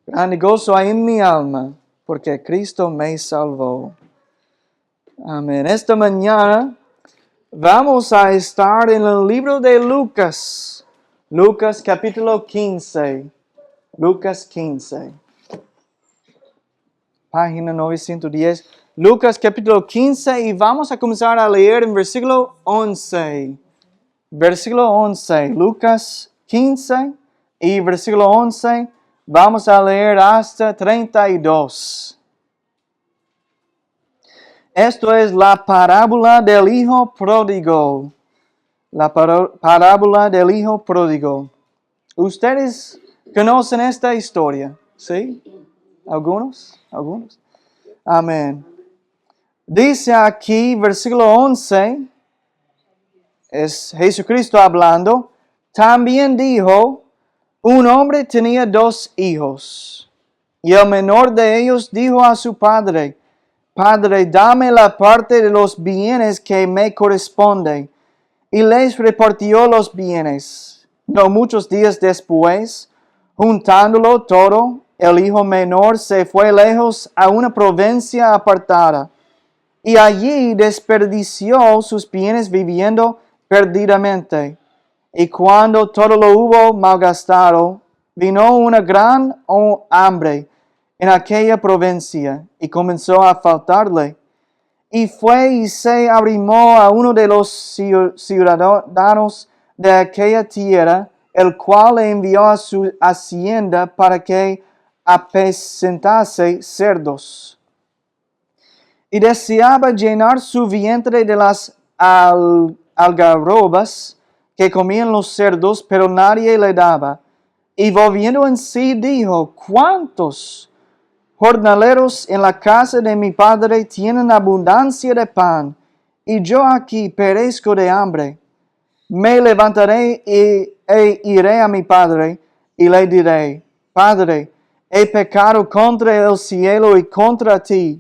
Grande gozo hay en mi alma, porque Cristo me salvó. Amén. Esta mañana vamos a estar en el libro de Lucas. Lucas capítulo 15. Lucas 15. Página 910. Lucas capítulo 15 y vamos a comenzar a leer en versículo 11. Versículo 11. Lucas 15 y versículo 11. Vamos a leer hasta 32. Esto es la parábola del hijo pródigo. La parábola del hijo pródigo. ¿Ustedes conocen esta historia? ¿Sí? ¿Algunos? ¿Algunos? Amén. Dice aquí, versículo 11, es Jesucristo hablando. También dijo, un hombre tenía 2 hijos. Y el menor de ellos dijo a su padre, Padre, dame la parte de los bienes que me corresponde. Y les repartió los bienes. No muchos días después, juntándolo todo, el hijo menor se fue lejos a una provincia apartada. Y allí desperdició sus bienes viviendo perdidamente. Y cuando todo lo hubo malgastado, vino una gran hambre en aquella provincia y comenzó a faltarle. Y fue y se arrimó a uno de los ciudadanos de aquella tierra, el cual le envió a su hacienda para que apacentase cerdos. Y deseaba llenar su vientre de las algarrobas que comían los cerdos, pero nadie le daba. Y volviendo en sí dijo, ¿cuántos jornaleros en la casa de mi padre tienen abundancia de pan, y yo aquí perezco de hambre? Me levantaré e iré a mi padre, y le diré, Padre, he pecado contra el cielo y contra ti.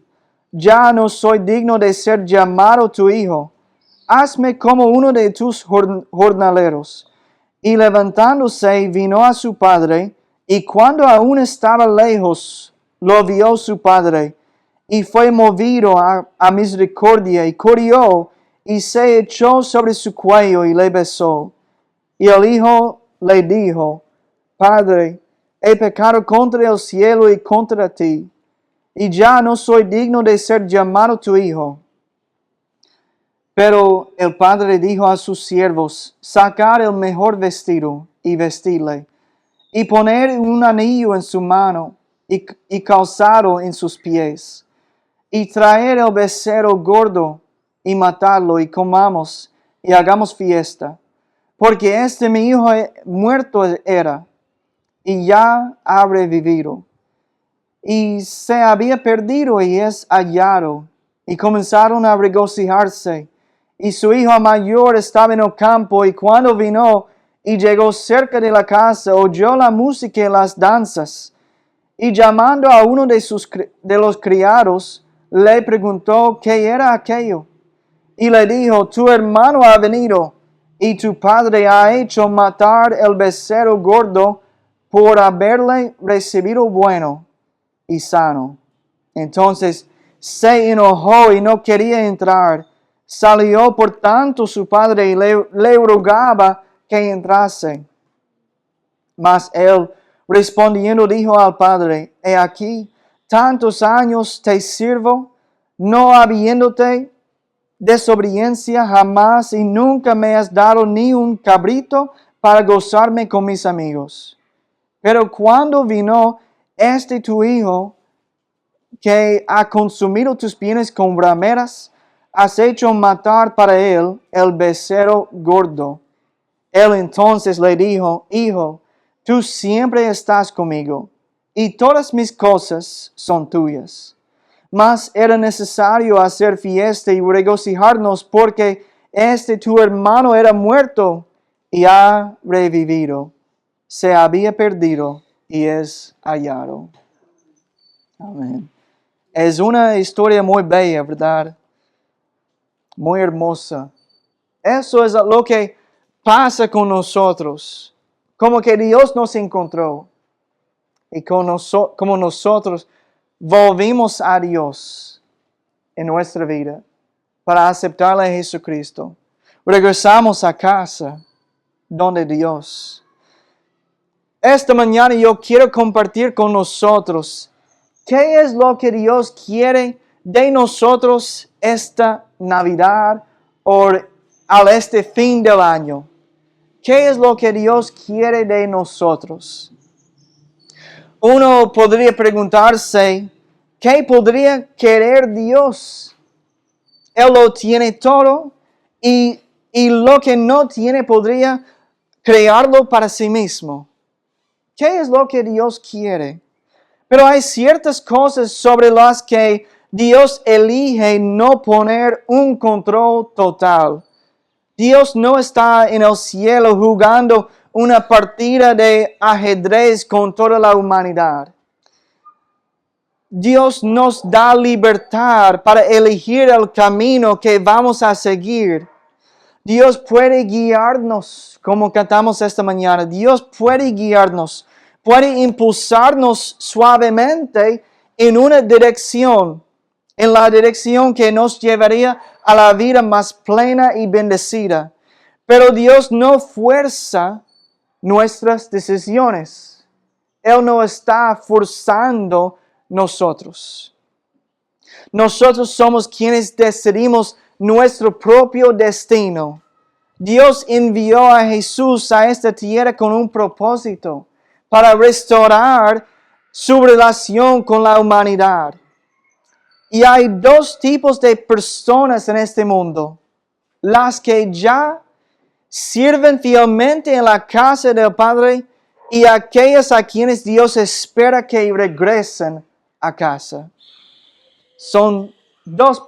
Ya no soy digno de ser llamado tu hijo. Hazme como uno de tus jornaleros. Y levantándose vino a su padre, y cuando aún estaba lejos, lo vio su padre, y fue movido a misericordia, y corrió, y se echó sobre su cuello, y le besó. Y el hijo le dijo, Padre, he pecado contra el cielo y contra ti, y ya no soy digno de ser llamado tu hijo. Pero el padre dijo a sus siervos, sacad el mejor vestido y vestidle, y poner un anillo en su mano y calzado en sus pies, y traer el becerro gordo y matarlo y comamos y hagamos fiesta, porque este mi hijo muerto era y ya ha revivido, y se había perdido y es hallado, y comenzaron a regocijarse. Y su hijo mayor estaba en el campo, y cuando vino y llegó cerca de la casa, oyó la música y las danzas. Y llamando a uno de los criados, le preguntó qué era aquello. Y le dijo, tu hermano ha venido, y tu padre ha hecho matar el becerro gordo por haberle recibido bueno y sano. Entonces se enojó y no quería entrar. Salió por tanto su padre y le rogaba que entrase. Mas él respondiendo dijo al padre, he aquí, tantos años te sirvo, no habiéndote desobediencia jamás, y nunca me has dado ni un cabrito para gozarme con mis amigos. Pero cuando vino este tu hijo, que ha consumido tus bienes con rameras, has hecho matar para él el becerro gordo. Él entonces le dijo, Hijo, tú siempre estás conmigo, y todas mis cosas son tuyas. Mas era necesario hacer fiesta y regocijarnos, porque este tu hermano era muerto y ha revivido. Se había perdido y es hallado. Amén. Es una historia muy bella, ¿verdad? Muy hermosa. Eso es lo que pasa con nosotros. Como que Dios nos encontró. y como nosotros volvimos a Dios en nuestra vida para aceptarle a Jesucristo. Regresamos a casa donde Dios. Esta mañana yo quiero compartir con nosotros qué es lo que Dios quiere de nosotros esta Navidad o al este fin del año. ¿Qué es lo que Dios quiere de nosotros? Uno podría preguntarse, ¿qué podría querer Dios? Él lo tiene todo y lo que no tiene podría crearlo para sí mismo. ¿Qué es lo que Dios quiere? Pero hay ciertas cosas sobre las que Dios elige no poner un control total. Dios no está en el cielo jugando una partida de ajedrez con toda la humanidad. Dios nos da libertad para elegir el camino que vamos a seguir. Dios puede guiarnos, como cantamos esta mañana. Dios puede guiarnos, puede impulsarnos suavemente en una dirección, en la dirección que nos llevaría a la vida más plena y bendecida. Pero Dios no fuerza nuestras decisiones. Él no está forzando nosotros. Nosotros somos quienes decidimos nuestro propio destino. Dios envió a Jesús a esta tierra con un propósito, para restaurar su relación con la humanidad. Y hay dos tipos de personas en este mundo: las que ya sirven fielmente en la casa del Padre y aquellas a quienes Dios espera que regresen a casa. Son dos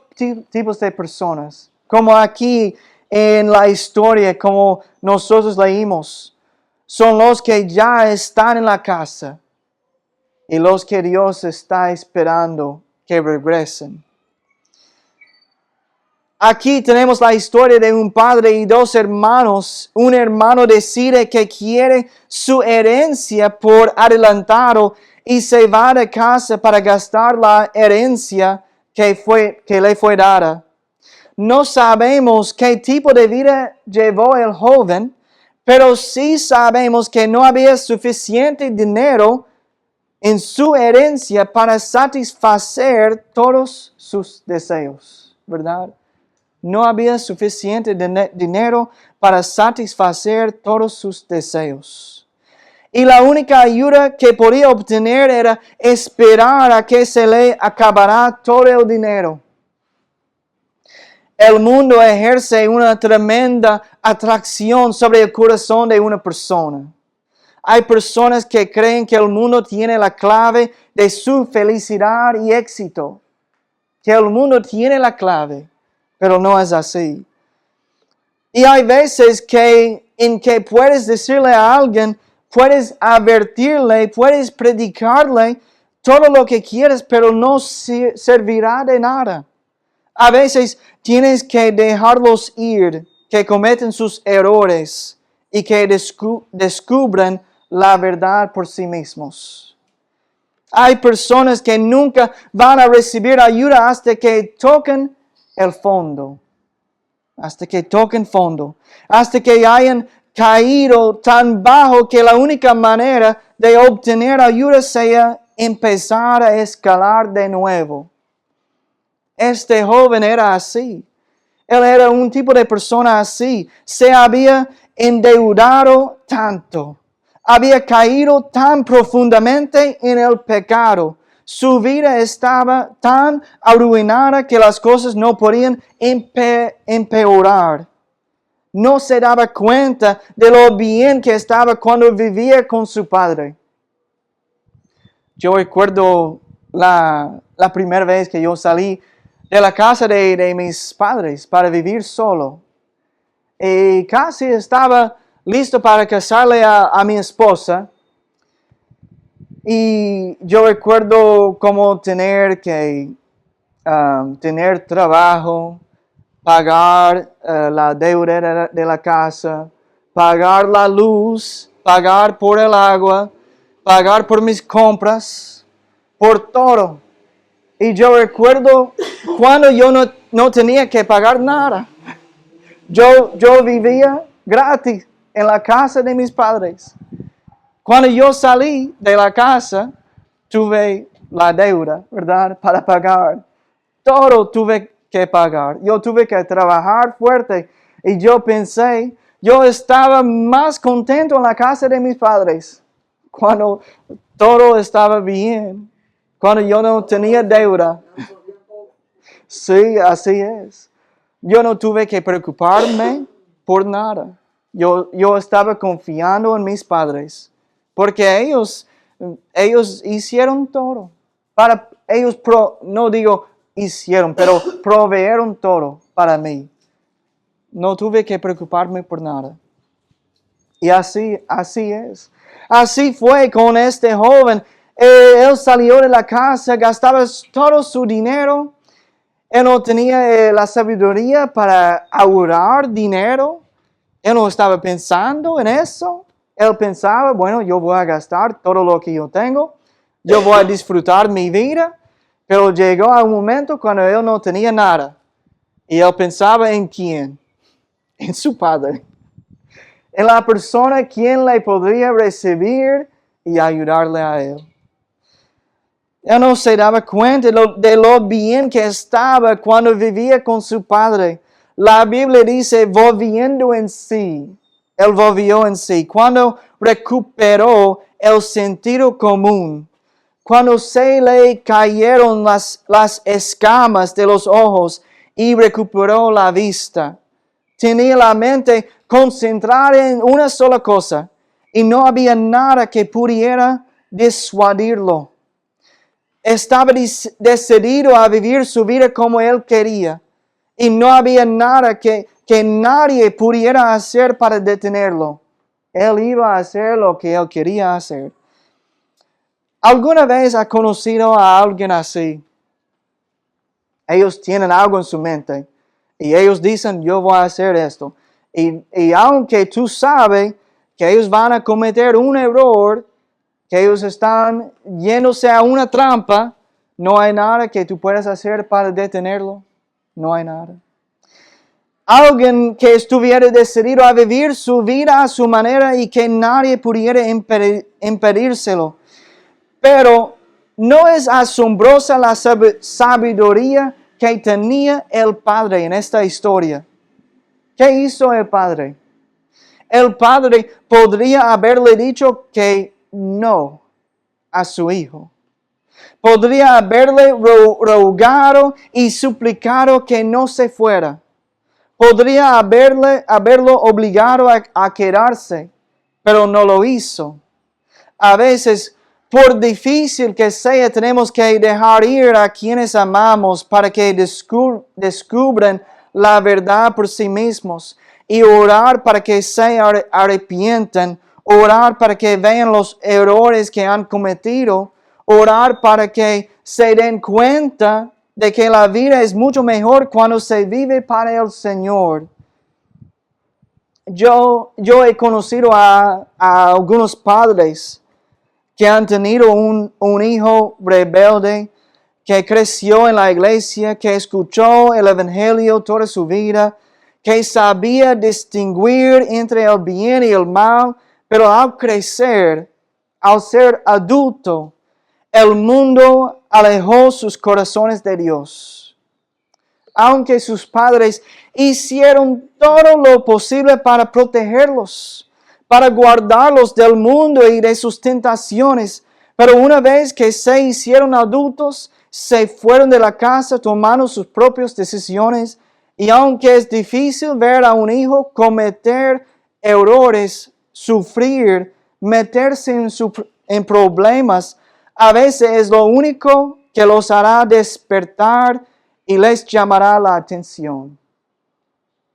tipos de personas, como aquí en la historia, como nosotros leímos. Son los que ya están en la casa y los que Dios está esperando que regresen. Aquí tenemos la historia de un padre y dos hermanos. Un hermano decide que quiere su herencia por adelantado y se va de casa para gastar la herencia que le fue dada. No sabemos qué tipo de vida llevó el joven, pero sí sabemos que no había suficiente dinero en su herencia para satisfacer todos sus deseos, ¿verdad? No había suficiente dinero para satisfacer todos sus deseos. Y la única ayuda que podía obtener era esperar a que se le acabara todo el dinero. El mundo ejerce una tremenda atracción sobre el corazón de una persona. Hay personas que creen que el mundo tiene la clave de su felicidad y éxito. Que el mundo tiene la clave, pero no es así. Y hay veces en que puedes decirle a alguien, puedes advertirle, puedes predicarle todo lo que quieres, pero no servirá de nada. A veces tienes que dejarlos ir, que cometen sus errores y que descubran la verdad por sí mismos. Hay personas que nunca van a recibir ayuda hasta que toquen el fondo. Hasta que toquen fondo. Hasta que hayan caído tan bajo que la única manera de obtener ayuda sea empezar a escalar de nuevo. Este joven era así. Él era un tipo de persona así. Se había endeudado tanto. Había caído tan profundamente en el pecado. Su vida estaba tan arruinada que las cosas no podían empeorar. No se daba cuenta de lo bien que estaba cuando vivía con su padre. Yo recuerdo la primera vez que yo salí de la casa de mis padres para vivir solo. Y casi estaba listo para casarle a mi esposa. Y yo recuerdo cómo tener que tener trabajo, pagar la deuda de la casa, pagar la luz, pagar por el agua, pagar por mis compras, por todo. Y yo recuerdo cuando yo no tenía que pagar nada. Yo vivía gratis en la casa de mis padres. Cuando yo salí de la casa, tuve la deuda, ¿verdad? Para pagar. Todo tuve que pagar. Yo tuve que trabajar fuerte. Y yo pensé, yo estaba más contento en la casa de mis padres. Cuando todo estaba bien. Cuando yo no tenía deuda. Sí, así es. Yo no tuve que preocuparme por nada. Yo estaba confiando en mis padres. Porque ellos hicieron todo. Ellos no digo hicieron, pero proveyeron todo para mí. No tuve que preocuparme por nada. Y así es. Así fue con este joven. Él salió de la casa, gastaba todo su dinero. Él no tenía la sabiduría para ahorrar dinero. Él no estaba pensando en eso. Él pensaba, bueno, yo voy a gastar todo lo que yo tengo. Yo voy a disfrutar mi vida. Pero llegó a un momento cuando él no tenía nada. Y él pensaba en quién. En su padre. En la persona quien le podría recibir y ayudarle a él. Él no se daba cuenta de lo bien que estaba cuando vivía con su padre. La Biblia dice, volviendo en sí. Él volvió en sí. Cuando recuperó el sentido común. Cuando se le cayeron las escamas de los ojos y recuperó la vista. Tenía la mente concentrada en una sola cosa. Y no había nada que pudiera disuadirlo. Estaba decidido a vivir su vida como él quería. Y no había nada que nadie pudiera hacer para detenerlo. Él iba a hacer lo que él quería hacer. ¿Alguna vez ha conocido a alguien así? Ellos tienen algo en su mente. Y ellos dicen, yo voy a hacer esto. Y aunque tú sabes que ellos van a cometer un error, que ellos están yéndose a una trampa, no hay nada que tú puedas hacer para detenerlo. No hay nada. Alguien que estuviera decidido a vivir su vida a su manera y que nadie pudiera impedírselo. Pero no es asombrosa la sabiduría que tenía el padre en esta historia. ¿Qué hizo el padre? El padre podría haberle dicho que no a su hijo. Podría haberle rogado y suplicado que no se fuera. Podría haberlo obligado a quedarse, pero no lo hizo. A veces, por difícil que sea, tenemos que dejar ir a quienes amamos para que descubran la verdad por sí mismos y orar para que se arrepientan, orar para que vean los errores que han cometido, orar para que se den cuenta de que la vida es mucho mejor cuando se vive para el Señor. Yo he conocido a algunos padres que han tenido un hijo rebelde, que creció en la iglesia, que escuchó el evangelio toda su vida, que sabía distinguir entre el bien y el mal, pero al crecer, al ser adulto, el mundo alejó sus corazones de Dios. Aunque sus padres hicieron todo lo posible para protegerlos, para guardarlos del mundo y de sus tentaciones, pero una vez que se hicieron adultos, se fueron de la casa tomando sus propias decisiones. Y aunque es difícil ver a un hijo cometer errores, sufrir, meterse en problemas, a veces es lo único que los hará despertar y les llamará la atención.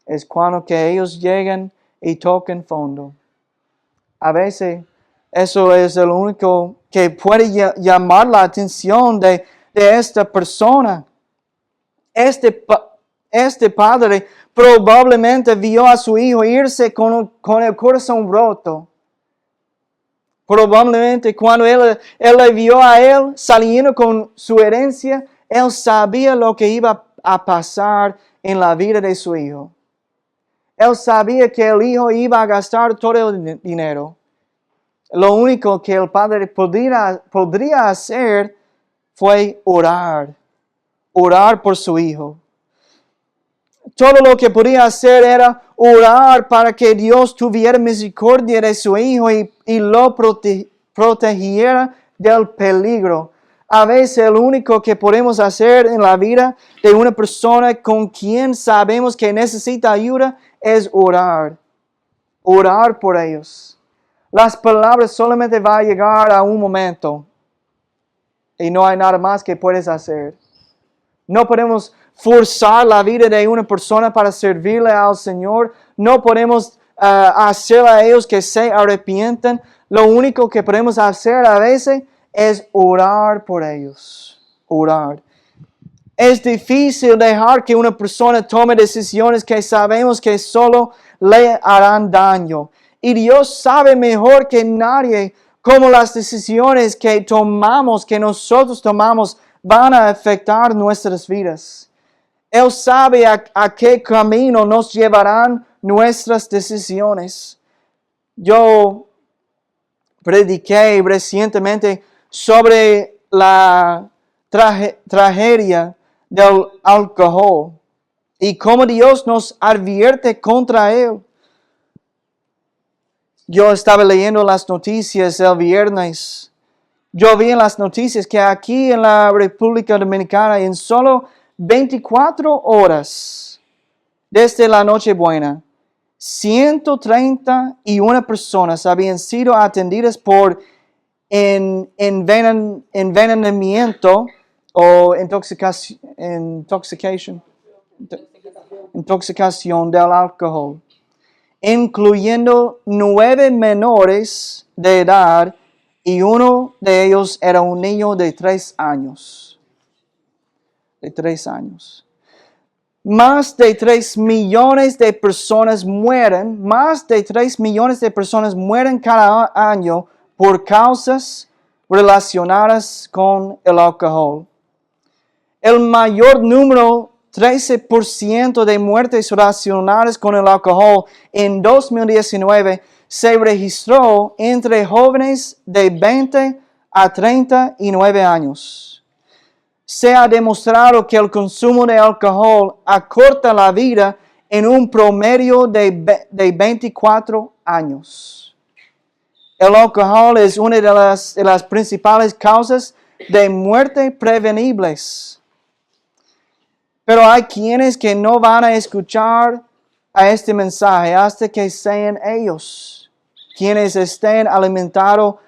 Es cuando que ellos llegan y toquen fondo. A veces eso es lo único que puede llamar la atención de esta persona. Este padre probablemente vio a su hijo irse con el corazón roto. Probablemente cuando él le vio a él saliendo con su herencia, él sabía lo que iba a pasar en la vida de su hijo. Él sabía que el hijo iba a gastar todo el dinero. Lo único que el padre podría hacer fue orar. Orar por su hijo. Todo lo que podía hacer era orar para que Dios tuviera misericordia de su hijo y lo protegiera del peligro. A veces lo único que podemos hacer en la vida de una persona con quien sabemos que necesita ayuda es orar. Orar por ellos. Las palabras solamente van a llegar a un momento y no hay nada más que puedes hacer. No podemos forzar la vida de una persona para servirle al Señor. No podemos hacer a ellos que se arrepientan. Lo único que podemos hacer a veces es orar por ellos. Orar. Es difícil dejar que una persona tome decisiones que sabemos que solo le harán daño. Y Dios sabe mejor que nadie cómo las decisiones que tomamos, que nosotros tomamos, van a afectar nuestras vidas. Él sabe a qué camino nos llevarán nuestras decisiones. Yo prediqué recientemente sobre la tragedia del alcohol y cómo Dios nos advierte contra él. Yo estaba leyendo las noticias el viernes. Yo vi en las noticias que aquí en la República Dominicana en solo 24 horas desde la Nochebuena, 131 personas habían sido atendidas por envenenamiento o intoxicación del alcohol, incluyendo 9 menores de edad y uno de ellos era un niño de 3 años. De 3 años. Más de 3 millones de personas mueren, cada año por causas relacionadas con el alcohol. El mayor número, 13% de muertes relacionadas con el alcohol en 2019 se registró entre jóvenes de 20 a 39 años. Se ha demostrado que el consumo de alcohol acorta la vida en un promedio de 24 años. El alcohol es una de las principales causas de muerte prevenibles. Pero hay quienes que no van a escuchar a este mensaje hasta que sean ellos quienes estén alimentando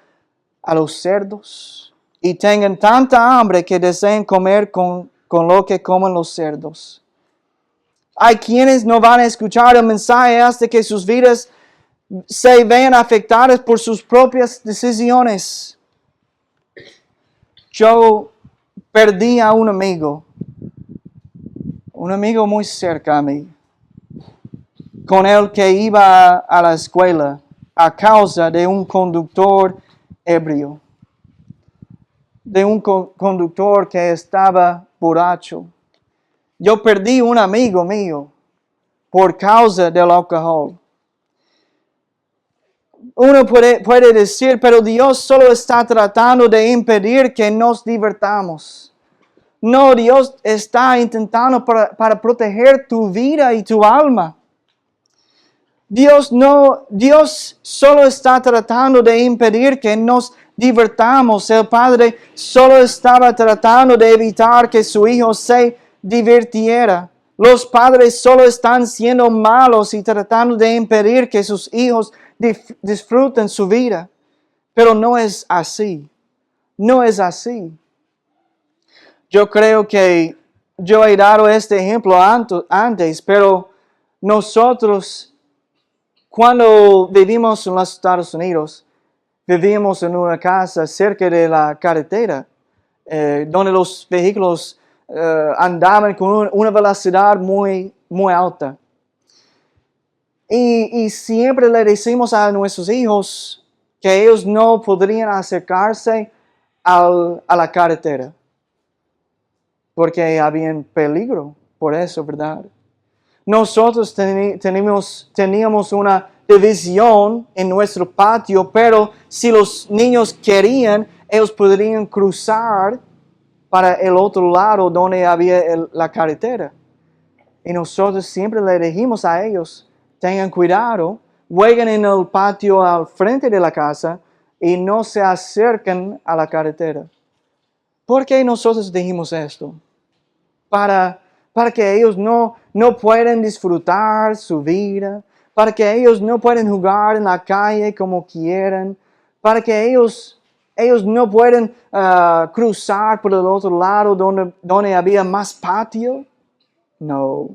a los cerdos y tengan tanta hambre que deseen comer con lo que comen los cerdos. Hay quienes no van a escuchar el mensaje hasta que sus vidas se vean afectadas por sus propias decisiones. Yo perdí a un amigo muy cerca a mí, con el que iba a la escuela a causa de un conductor ebrio, de un conductor que estaba borracho. Yo perdí un amigo mío por causa del alcohol. Uno puede decir, pero Dios solo está tratando de impedir que nos divertamos. No, Dios está intentando para proteger tu vida y tu alma. Dios solo está tratando de impedir que nos divertamos. El Padre solo estaba tratando de evitar que su Hijo se divirtiera. Los padres solo están siendo malos y tratando de impedir que sus hijos disfruten su vida. Pero no es así. No es así. Yo creo que yo he dado este ejemplo antes, pero nosotros, cuando vivimos en los Estados Unidos, vivíamos en una casa cerca de la carretera, donde los vehículos andaban con una velocidad muy, muy alta. Y siempre le decimos a nuestros hijos, que ellos no podrían acercarse a la carretera, porque había peligro por eso, ¿verdad? Nosotros teníamos una división en nuestro patio, pero si los niños querían, ellos podrían cruzar para el otro lado donde había la carretera. Y nosotros siempre le dijimos a ellos, tengan cuidado, jueguen en el patio al frente de la casa y no se acerquen a la carretera. ¿Por qué nosotros dijimos esto? Para que ellos no puedan disfrutar su vida, para que ellos no puedan jugar en la calle como quieran, para que ellos no puedan cruzar por el otro lado donde había más patio. No,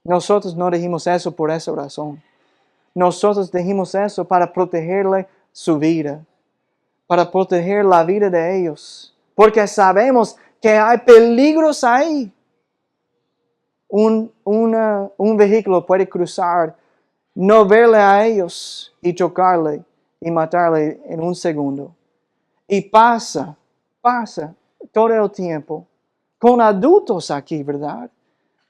nosotros no dijimos eso por esa razón. Nosotros dijimos eso para protegerle su vida, para proteger la vida de ellos, porque sabemos que hay peligros ahí. Un vehículo puede cruzar, no verle a ellos y chocarle y matarle en un segundo. Y pasa todo el tiempo con adultos aquí, ¿verdad?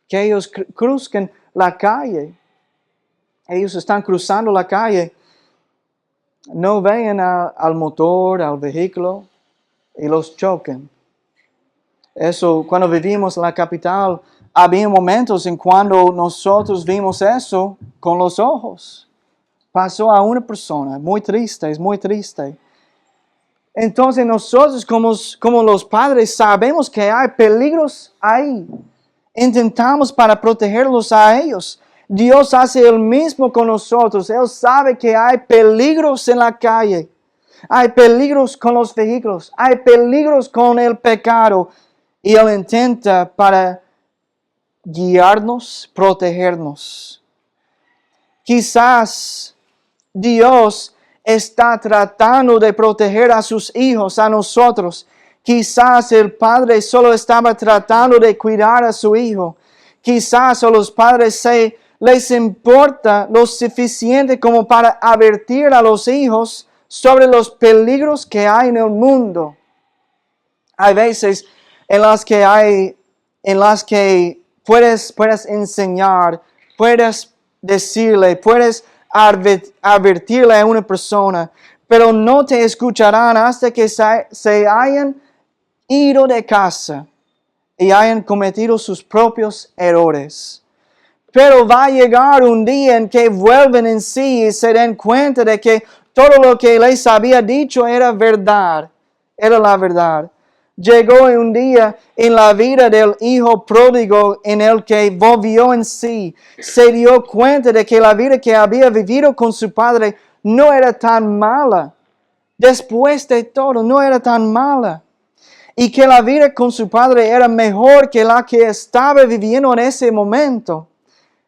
Que ellos cruzan la calle. Ellos están cruzando la calle, no ven al motor, al vehículo y los chocan. Eso, cuando vivimos en la capital, había momentos en cuando nosotros vimos eso con los ojos. Pasó a una persona, muy triste, es muy triste. Entonces nosotros como los padres sabemos que hay peligros ahí. Intentamos para protegerlos a ellos. Dios hace el mismo con nosotros. Él sabe que hay peligros en la calle. Hay peligros con los vehículos. Hay peligros con el pecado. Y Él intenta para guiarnos, protegernos. Quizás Dios está tratando de proteger a sus hijos, a nosotros. Quizás el padre solo estaba tratando de cuidar a su hijo. Quizás a los padres les importa lo suficiente como para advertir a los hijos sobre los peligros que hay en el mundo. Hay veces en las que puedes enseñar, puedes decirle, puedes advertirle a una persona, pero no te escucharán hasta que se hayan ido de casa y hayan cometido sus propios errores. Pero va a llegar un día en que vuelven en sí y se den cuenta de que todo lo que les había dicho era verdad, era la verdad. Llegó un día en la vida del hijo pródigo en el que volvió en sí. Se dio cuenta de que la vida que había vivido con su padre no era tan mala. Después de todo, no era tan mala. Y que la vida con su padre era mejor que la que estaba viviendo en ese momento.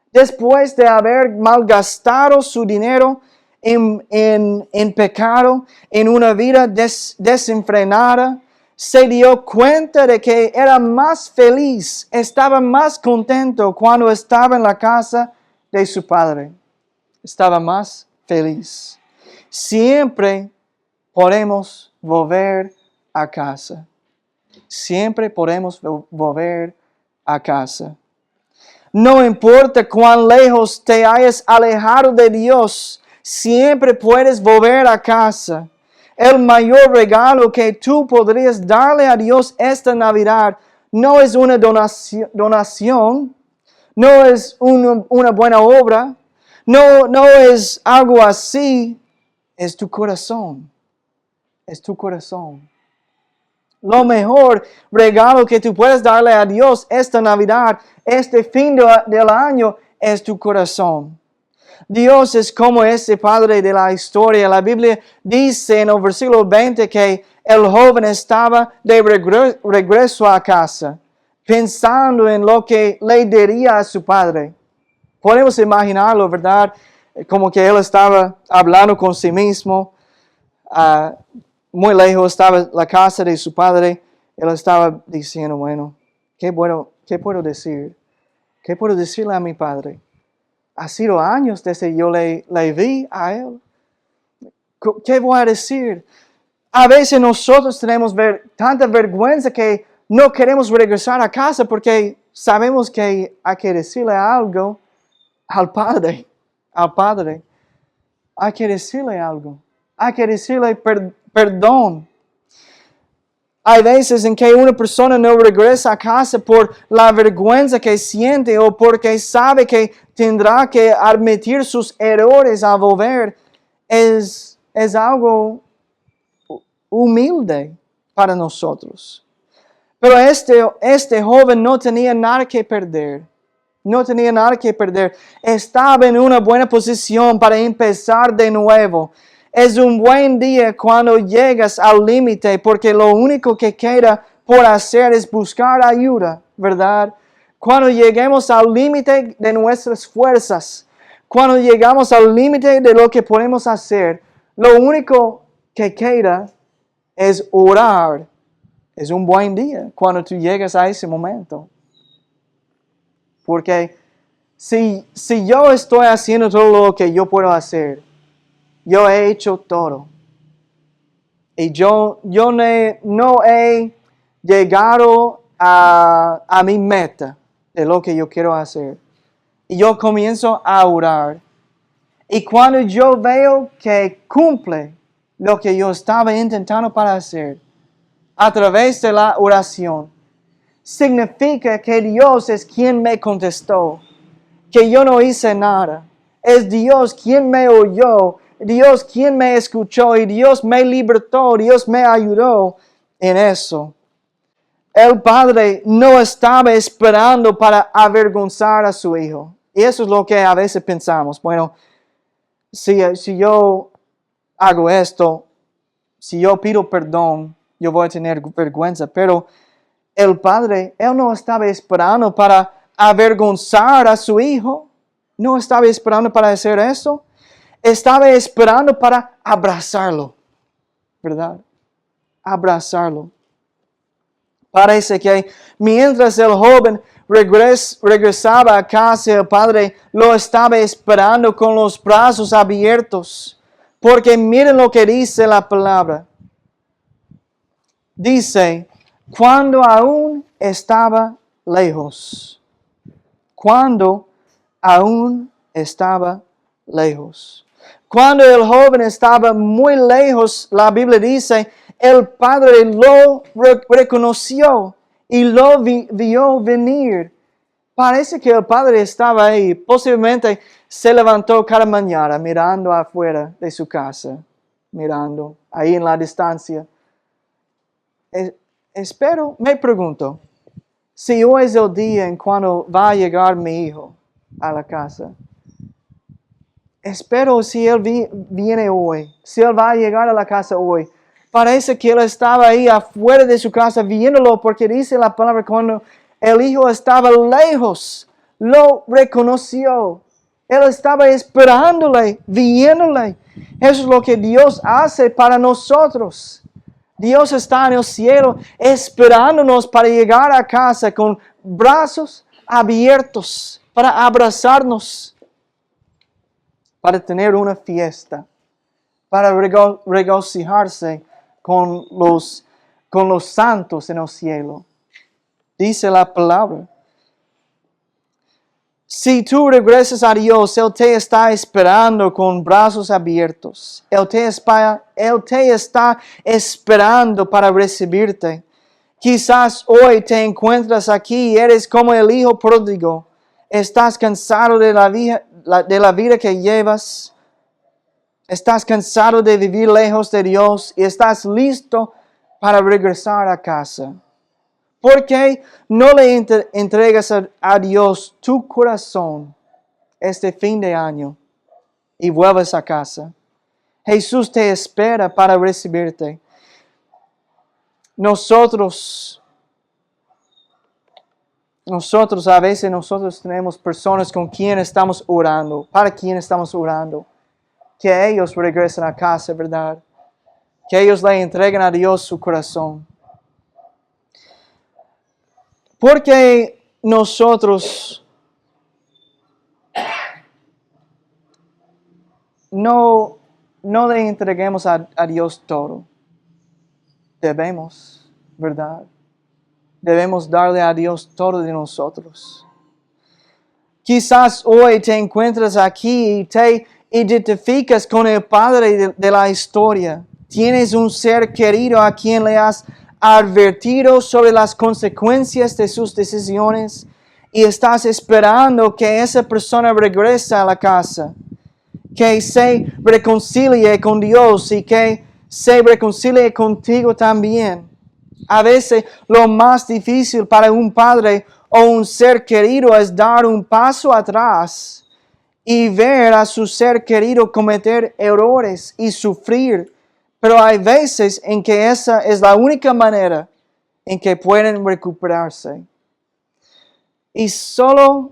Después de haber malgastado su dinero en pecado, en una vida desenfrenada, se dio cuenta de que era más feliz, estaba más contento cuando estaba en la casa de su padre. Estaba más feliz. Siempre podemos volver a casa. Siempre podemos volver a casa. No importa cuán lejos te hayas alejado de Dios, siempre puedes volver a casa. El mayor regalo que tú podrías darle a Dios esta Navidad no es una donación, no es una buena obra, no es algo así, es tu corazón. Es tu corazón. Lo mejor regalo que tú puedes darle a Dios esta Navidad, este fin del año, es tu corazón. Dios es como ese padre de la historia. La Biblia dice en el versículo 20 que el joven estaba de regreso a casa, pensando en lo que le diría a su padre. Podemos imaginarlo, ¿verdad? Como que él estaba hablando con sí mismo. Muy lejos estaba la casa de su padre. Él estaba diciendo, bueno, ¿qué puedo decir? ¿Qué puedo decirle a mi padre? Ha sido años desde yo le vi a él. ¿Qué voy a decir? A veces nosotros tenemos tanta vergüenza que no queremos regresar a casa porque sabemos que hay que decirle algo al Padre. Al Padre. Hay que decirle algo. Hay que decirle perdón. Hay veces en que una persona no regresa a casa por la vergüenza que siente o porque sabe que tendrá que admitir sus errores al volver. Es algo humilde para nosotros. Pero este joven no tenía nada que perder. No tenía nada que perder. Estaba en una buena posición para empezar de nuevo. Es un buen día cuando llegas al límite porque lo único que queda por hacer es buscar ayuda, ¿verdad? Cuando lleguemos al límite de nuestras fuerzas, cuando llegamos al límite de lo que podemos hacer, lo único que queda es orar. Es un buen día cuando tú llegas a ese momento. Porque si yo estoy haciendo todo lo que yo puedo hacer, yo he hecho todo. Y yo no he llegado a mi meta de lo que yo quiero hacer. Y yo comienzo a orar. Y cuando yo veo que cumple lo que yo estaba intentando para hacer, a través de la oración, significa que Dios es quien me contestó, que yo no hice nada. Es Dios quien me oyó, Dios quien me escuchó y Dios me libertó, Dios me ayudó en eso. El padre no estaba esperando para avergonzar a su hijo. Y eso es lo que a veces pensamos. Bueno, si yo hago esto, si yo pido perdón, yo voy a tener vergüenza. Pero el padre, él no estaba esperando para avergonzar a su hijo. No estaba esperando para hacer eso. Estaba esperando para abrazarlo. ¿Verdad? Abrazarlo. Parece que mientras el joven regresaba a casa, el padre lo estaba esperando con los brazos abiertos. Porque miren lo que dice la palabra. Dice, cuando aún estaba lejos. Cuando aún estaba lejos. Cuando el joven estaba muy lejos, la Biblia dice, el padre lo reconoció y lo vio venir. Parece que el padre estaba ahí. Posiblemente se levantó cada mañana mirando afuera de su casa. Mirando ahí en la distancia. Espero, me pregunto, si hoy es el día en cuando va a llegar mi hijo a la casa. Espero si él viene hoy, si él va a llegar a la casa hoy. Parece que él estaba ahí afuera de su casa viéndolo porque dice la palabra cuando el hijo estaba lejos, lo reconoció. Él estaba esperándole, viéndole. Eso es lo que Dios hace para nosotros. Dios está en el cielo esperándonos para llegar a casa con brazos abiertos, para abrazarnos, para tener una fiesta, para regocijarse con los santos en el cielo. Dice la palabra. Si tú regresas a Dios, Él te está esperando con brazos abiertos. Él te está esperando para recibirte. Quizás hoy te encuentras aquí y eres como el hijo pródigo. Estás cansado de la vida que llevas. Estás cansado de vivir lejos de Dios y estás listo para regresar a casa. ¿Por qué no le entregas a Dios tu corazón este fin de año y vuelves a casa? Jesús te espera para recibirte. Nosotros a veces tenemos personas con quien estamos orando, para quien estamos orando, que ellos regresen a casa, ¿verdad? Que ellos le entreguen a Dios su corazón. Porque nosotros no no le entreguemos a Dios todo. Debemos, ¿verdad? Debemos darle a Dios todo de nosotros. Quizás hoy te encuentras aquí y te identificas con el padre de la historia. Tienes un ser querido a quien le has advertido sobre las consecuencias de sus decisiones y estás esperando que esa persona regrese a la casa, que se reconcilie con Dios y que se reconcilie contigo también. A veces lo más difícil para un padre o un ser querido es dar un paso atrás y ver a su ser querido cometer errores y sufrir. Pero hay veces en que esa es la única manera en que pueden recuperarse. Y solo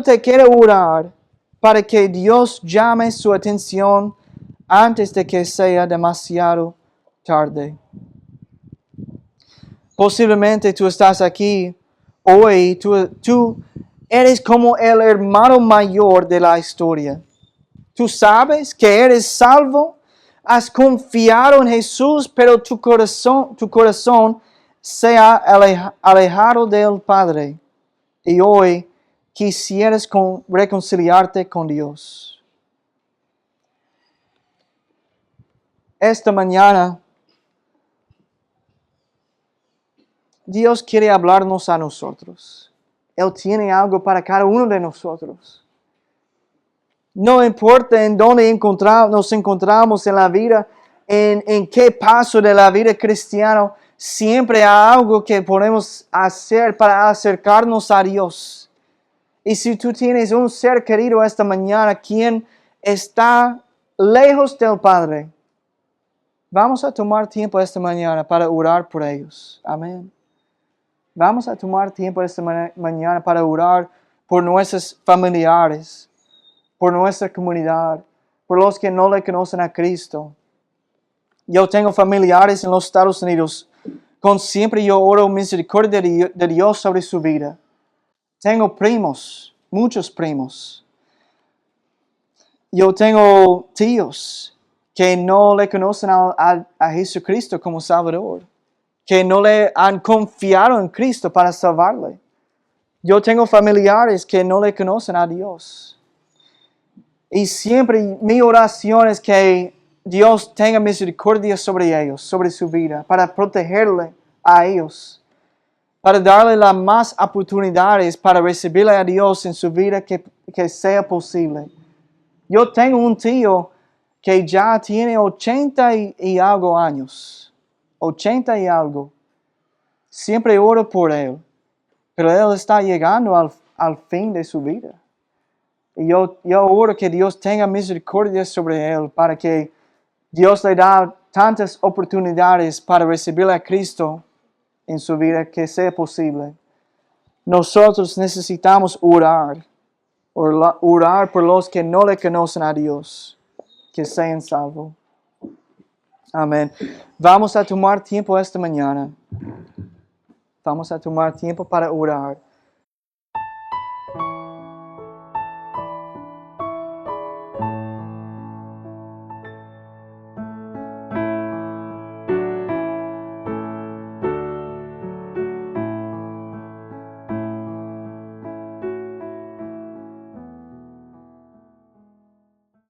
te quiero orar para que Dios llame su atención antes de que sea demasiado tarde. Posiblemente tú estás aquí hoy, tú eres como el hermano mayor de la historia. Tú sabes que eres salvo, has confiado en Jesús, pero tu corazón se ha alejado del Padre. Y hoy quisieras reconciliarte con Dios. Esta mañana, Dios quiere hablarnos a nosotros. Él tiene algo para cada uno de nosotros. No importa en dónde nos encontramos en la vida, en qué paso de la vida cristiana, siempre hay algo que podemos hacer para acercarnos a Dios. Y si tú tienes un ser querido esta mañana, quien está lejos del Padre, vamos a tomar tiempo esta mañana para orar por ellos. Amén. Vamos a tomar tiempo esta mañana para orar por nuestros familiares, por nuestra comunidad, por los que no le conocen a Cristo. Yo tengo familiares en los Estados Unidos, siempre yo oro misericordia de Dios sobre su vida. Tengo primos, muchos primos. Yo tengo tíos que no le conocen a Jesucristo como Salvador, que no le han confiado en Cristo para salvarle. Yo tengo familiares que no le conocen a Dios. Y siempre mi oración es que Dios tenga misericordia sobre ellos, sobre su vida, para protegerle a ellos, para darle las más oportunidades para recibirle a Dios en su vida que sea posible. Yo tengo un tío que ya tiene 80 y algo años. 80 y algo. Siempre oro por él. Pero él está llegando al fin de su vida. Y yo oro que Dios tenga misericordia sobre él para que Dios le da tantas oportunidades para recibir a Cristo en su vida que sea posible. Nosotros necesitamos orar por los que no le conocen a Dios, que sean salvos. Amén. Vamos a tomar tiempo esta mañana. Vamos a tomar tiempo para orar.